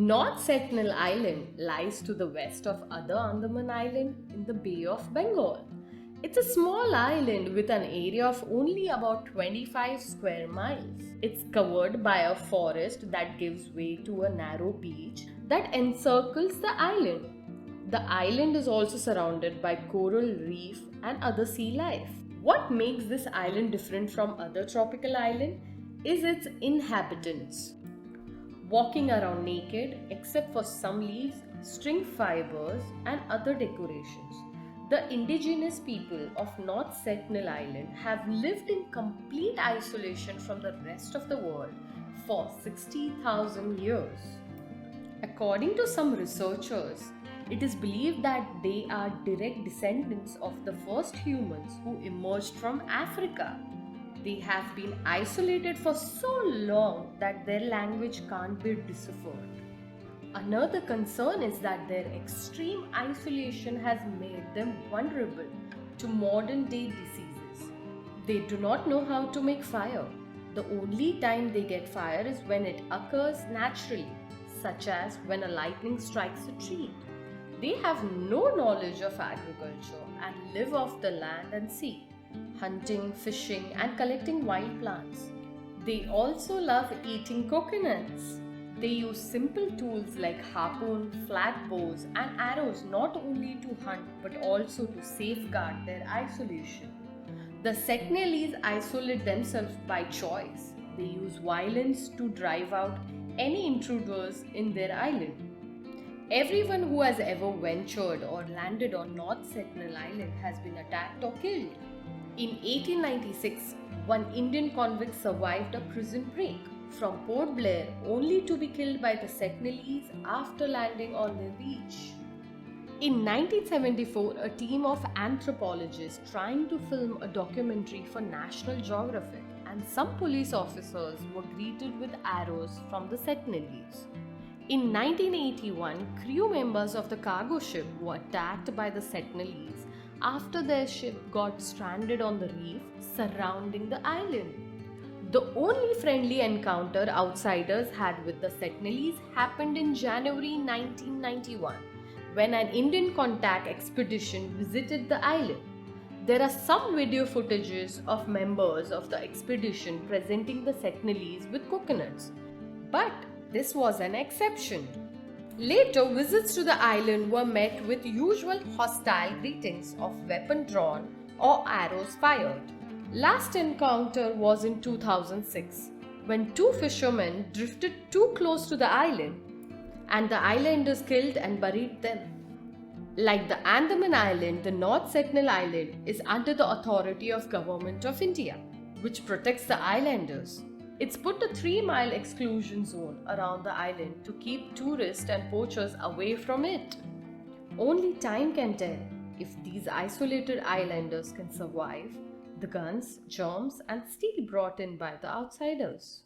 North Sentinel Island lies to the west of other Andaman Island in the Bay of Bengal. It's a small island with an area of only about 25 square miles. It's covered by a forest that gives way to a narrow beach that encircles the island. The island is also surrounded by coral reef and other sea life. What makes this island different from other tropical islands is its inhabitants. Walking around naked except for some leaves, string fibers, and other decorations. The indigenous people of North Sentinel Island have lived in complete isolation from the rest of the world for 60,000 years. According to some researchers, it is believed that they are direct descendants of the first humans who emerged from Africa. They have been isolated for so long that their language can't be deciphered. Another concern is that their extreme isolation has made them vulnerable to modern day diseases. They do not know how to make fire. The only time they get fire is when it occurs naturally, such as when a lightning strikes a tree. They have no knowledge of agriculture and live off the land and sea, hunting, fishing, and collecting wild plants. They also love eating coconuts. They use simple tools like harpoon, flat bows, and arrows not only to hunt but also to safeguard their isolation. The Sentinelese isolate themselves by choice. They use violence to drive out any intruders in their island. Everyone who has ever ventured or landed on North Sentinel Island has been attacked or killed. In 1896, one Indian convict survived a prison break from Port Blair only to be killed by the Sentinelese after landing on their beach. In 1974, a team of anthropologists trying to film a documentary for National Geographic and some police officers were greeted with arrows from the Sentinelese. In 1981, crew members of the cargo ship were attacked by the Sentinelese after their ship got stranded on the reef surrounding the island. The only friendly encounter outsiders had with the Sentinelese happened in January 1991 when an Indian contact expedition visited the island. There are some video footages of members of the expedition presenting the Sentinelese with coconuts, but this was an exception. Later, visits to the island were met with usual hostile greetings of weapon drawn or arrows fired. Last encounter was in 2006 when two fishermen drifted too close to the island and the islanders killed and buried them. Like the Andaman Island, the North Sentinel Island is under the authority of Government of India, which protects the islanders. It's put a 3-mile exclusion zone around the island to keep tourists and poachers away from it. Only time can tell if these isolated islanders can survive the guns, germs, and steel brought in by the outsiders.